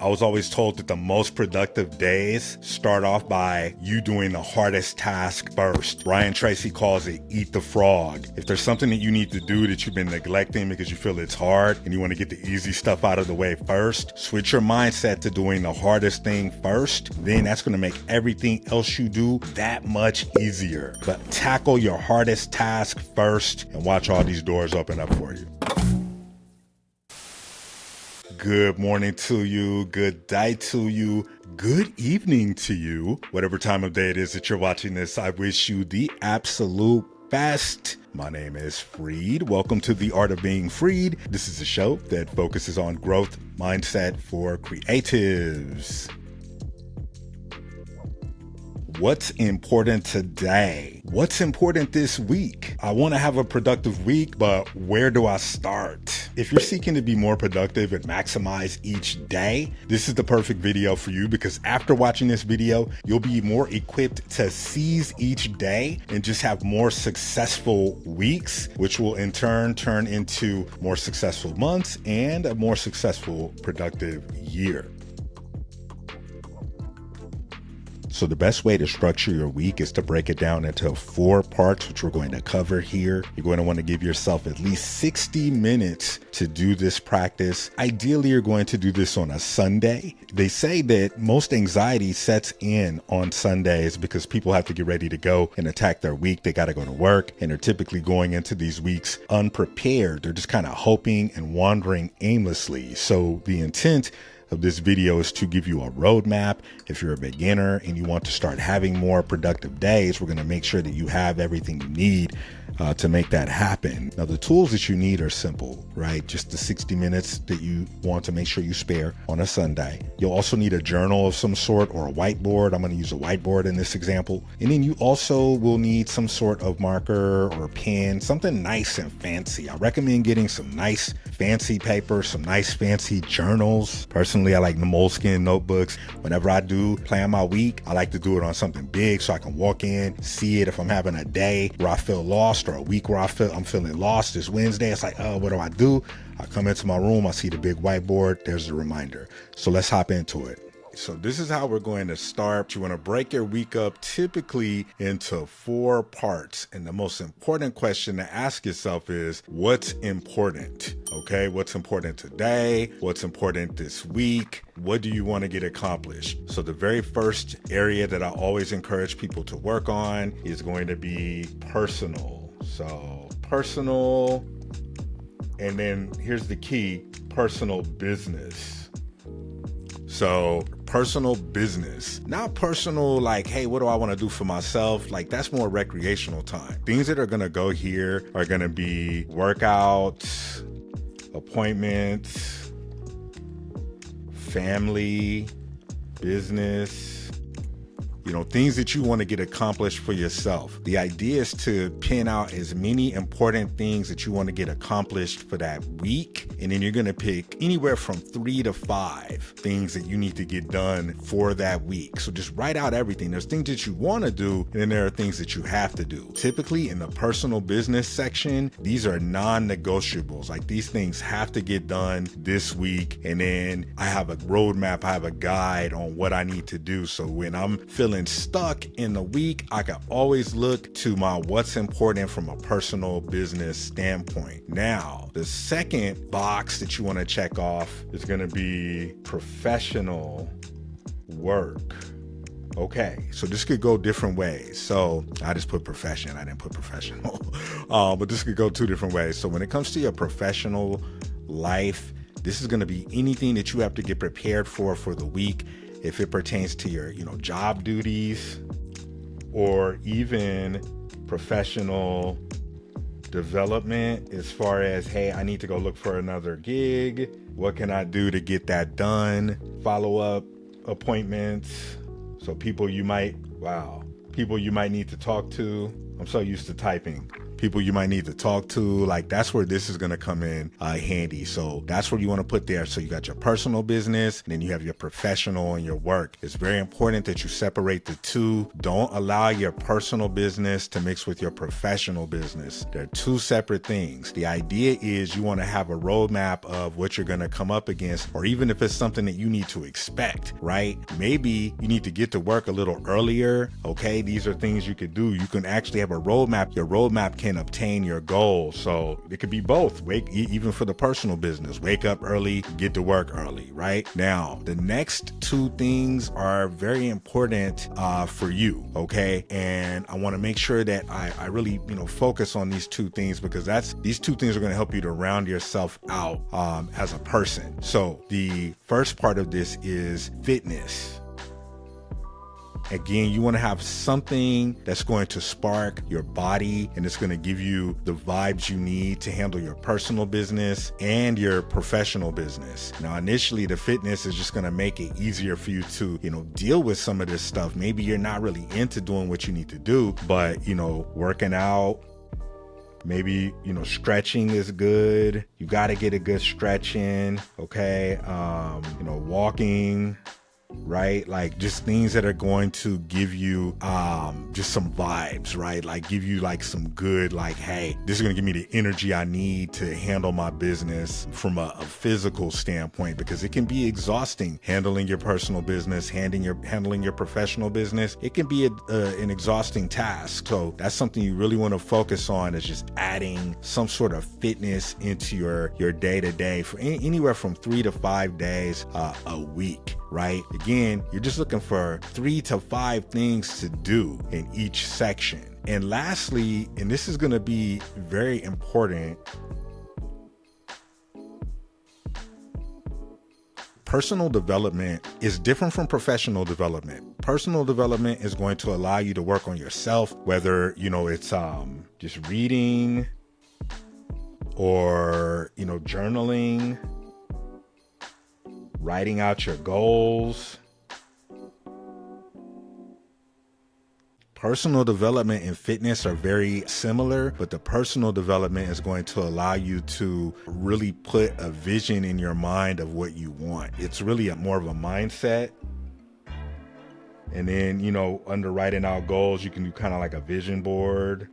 I was always told that the most productive days start off by you doing the hardest task first. Brian Tracy calls it eat the frog. If there's something that you need to do that you've been neglecting because you feel it's hard and you want to get the easy stuff out of the way first, switch your mindset to doing the hardest thing first. Then that's going to make everything else you do that much easier. But tackle your hardest task first and watch all these doors open up for you. Good morning to you, good day to you, good evening to you. Whatever time of day it is that you're watching this, I wish you the absolute best. My name is Freed. Welcome to The Art of Being Freed. This is a show that focuses on growth mindset for creatives. What's important today? What's important this week? I want to have a productive week, but where do I start? If you're seeking to be more productive and maximize each day, this is the perfect video for you because after watching this video, you'll be more equipped to seize each day and just have more successful weeks, which will in turn turn into more successful months and a more successful, productive year. So the best way to structure your week is to break it down into 4 parts, which we're going to cover here. You're going to want to give yourself at least 60 minutes to do this practice. Ideally, you're going to do this on a Sunday. They say that most anxiety sets in on Sundays because people have to get ready to go and attack their week. They got to go to work and they're typically going into these weeks unprepared. They're just kind of hoping and wandering aimlessly. So the intent of this video is to give you a roadmap. If you're a beginner and you want to start having more productive days, we're going to make sure that you have everything you need to make that happen. Now, the tools that you need are simple, right? Just the 60 minutes that you want to make sure you spare on a Sunday. You'll also need a journal of some sort or a whiteboard. I'm going to use a whiteboard in this example. And then you also will need some sort of marker or pen, something nice and fancy. I recommend getting some nice fancy paper, some nice fancy journals. Personally, I like the Moleskine notebooks. Whenever I do plan my week, I like to do it on something big so I can walk in, see it. If I'm having a day where I feel lost or a week where I'm feeling lost, this Wednesday, it's like, oh, what do? I come into my room, I see the big whiteboard, there's a reminder. So let's hop into it. So this is how we're going to start. You want to break your week up typically into 4 parts. And the most important question to ask yourself is, what's important? Okay, what's important today? What's important this week? What do you want to get accomplished? So the very first area that I always encourage people to work on is going to be personal. So personal, and then here's the key, personal business. So personal business, not personal like, hey, what do I want to do for myself? Like that's more recreational time. Things that are going to go here are going to be workouts, appointments, family, business, things that you want to get accomplished for yourself. The idea is to pin out as many important things that you want to get accomplished for that week. And then you're going to pick anywhere from 3 to 5 things that you need to get done for that week. So just write out everything. There's things that you want to do, and then there are things that you have to do. Typically in the personal business section, these are non-negotiables. Like these things have to get done this week. And then I have a roadmap, I have a guide on what I need to do. So when I'm feeling stuck in the week, I can always look to my what's important from a personal business standpoint. Now, the second box that you want to check off is going to be professional work. Okay, so this could go different ways. So I just put profession, I didn't put professional, but this could go 2 different ways. So when it comes to your professional life, this is going to be anything that you have to get prepared for the week. If it pertains to your, job duties or even professional development as far as, hey, I need to go look for another gig. What can I do to get that done? Follow-up appointments. So people you might need to talk to. I'm so used to typing. people you might need to talk to. Like that's where this is going to come in handy. So that's where you want to put there. So you got your personal business, and then you have your professional and your work. It's very important that you separate the two. Don't allow your personal business to mix with your professional business. They're two separate things. The idea is you want to have a roadmap of what you're going to come up against, or even if it's something that you need to expect, right? Maybe you need to get to work a little earlier. Okay, these are things you could do. You can actually have a roadmap. Your roadmap can obtain your goals. So it could be both. Even for the personal business, wake up early, get to work early, right? Now, the next two things are very important for you, okay? And I want to make sure that I really, focus on these two things, because these two things are going to help you to round yourself out as a person. So the first part of this is fitness. Again, you want to have something that's going to spark your body, and it's going to give you the vibes you need to handle your personal business and your professional business. Now, initially, the fitness is just going to make it easier for you to, deal with some of this stuff. Maybe you're not really into doing what you need to do, but, working out, maybe, stretching is good. You got to get a good stretch in, okay? Walking, right? Like just things that are going to give you just some vibes, right? Like give you like some good, like, hey, this is going to give me the energy I need to handle my business from a physical standpoint, because it can be exhausting handling your personal business, handling your professional business. It can be an exhausting task. So that's something you really want to focus on, is just adding some sort of fitness into your day-to-day for anywhere from 3 to 5 days a week, right? Again, you're just looking for 3 to 5 things to do in each section. And lastly, and this is going to be very important, personal development is different from professional development. Personal development is going to allow you to work on yourself, whether, it's just reading or, journaling, writing out your goals. Personal development and fitness are very similar, but the personal development is going to allow you to really put a vision in your mind of what you want. It's really more of a mindset. And then, under writing out goals, you can do kind of like a vision board.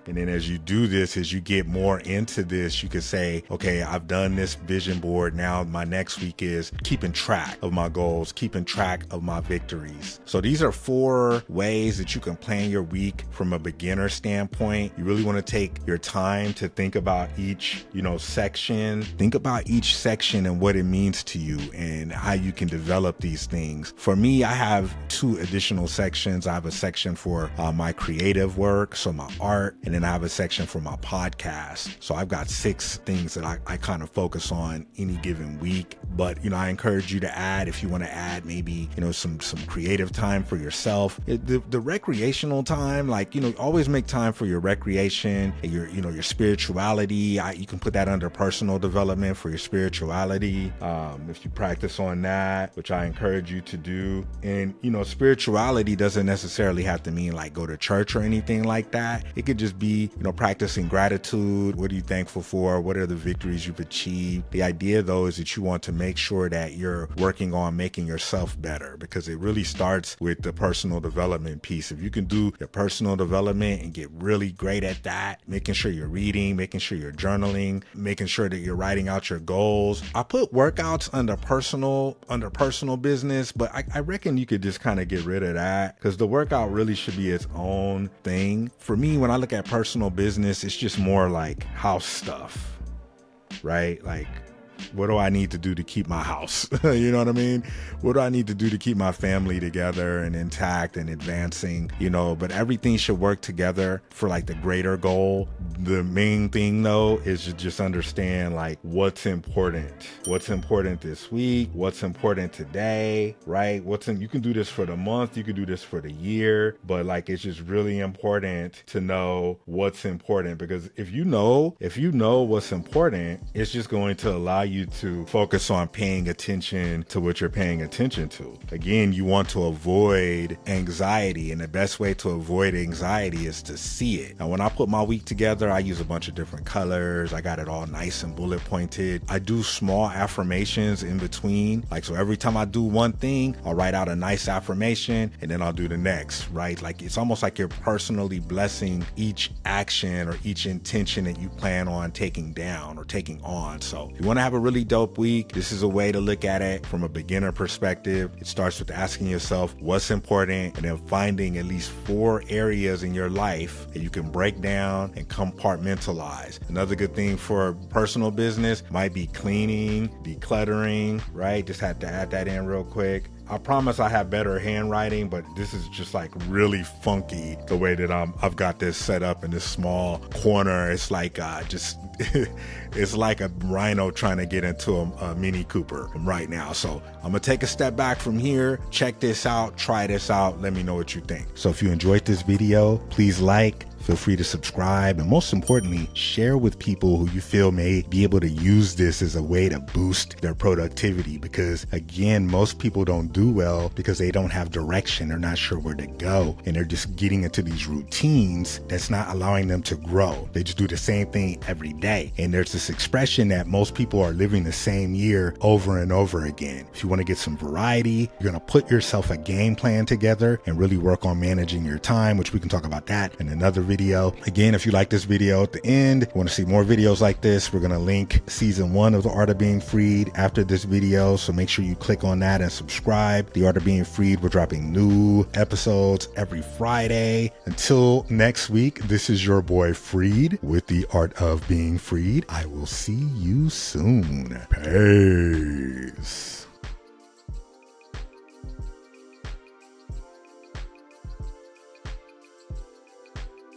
And then as you do this, as you get more into this, you could say, okay, I've done this vision board. Now my next week is keeping track of my goals, keeping track of my victories. So these are 4 ways that you can plan your week from a beginner standpoint. You really want to take your time to think about each, section. Think about each section and what it means to you and how you can develop these things. For me, I have 2 additional sections. I have a section for my creative work, so my art, and then I have a section for my podcast. So I've got 6 things that I kind of focus on any given week. But, I encourage you to add, if you want to add maybe, some creative time for yourself. The recreational time, like, always make time for your recreation, your spirituality. You can put that under personal development for your spirituality. If you practice on that, which I encourage you to do. And, spirituality doesn't necessarily have to mean like go to church or anything like that. It could just be, practicing gratitude. What are you thankful for? What are the victories you've achieved? The idea though is that you want to make sure that you're working on making yourself better, because it really starts with the personal development piece. If you can do your personal development and get really great at that, making sure you're reading, making sure you're journaling, making sure that you're writing out your goals. I put workouts under personal business, but I reckon you could just kind of get rid of that, because the workout really should be its own thing. For me, when I look at personal business, it's just more like house stuff, right? Like, what do I need to do to keep my house? You know what I mean? What do I need to do to keep my family together and intact and advancing? But everything should work together for like the greater goal. The main thing though is to just understand like what's important this week, what's important today, right? You can do this for the month, you can do this for the year, but like it's just really important to know what's important, because if you know what's important, it's just going to allow you you to focus on paying attention to what you're paying attention to. Again, you want to avoid anxiety, and the best way to avoid anxiety is to see it. Now, when I put my week together, I use a bunch of different colors. I got it all nice and bullet pointed. I do small affirmations in between. Like, so every time I do one thing, I'll write out a nice affirmation and then I'll do the next, right? Like, it's almost like you're personally blessing each action or each intention that you plan on taking down or taking on. So if you want to have a really dope week, this is a way to look at it from a beginner perspective. It starts with asking yourself what's important and then finding at least 4 areas in your life that you can break down and compartmentalize. Another good thing for personal business might be cleaning, decluttering, right? Just had to add that in real quick. I promise I have better handwriting, but this is just like really funky the way that I've got this set up in this small corner. It's like it's like a rhino trying to get into a Mini Cooper right now. So I'm gonna take a step back from here, check this out, try this out, let me know what you think. So if you enjoyed this video, please like, feel free to subscribe, and most importantly, share with people who you feel may be able to use this as a way to boost their productivity. Because again, most people don't do well because they don't have direction. They're not sure where to go, and they're just getting into these routines that's not allowing them to grow. They just do the same thing every day. And there's this expression that most people are living the same year over and over again. If you want to get some variety, you're going to put yourself a game plan together and really work on managing your time, which we can talk about that in another video. Again, if you like this video at the end, want to see more videos like this, we're going to link season 1 of The Art of Being Freed after this video. So make sure you click on that and subscribe. The Art of Being Freed, we're dropping new episodes every Friday. Until next week, this is your boy Freed with The Art of Being Freed. I will see you soon. Peace.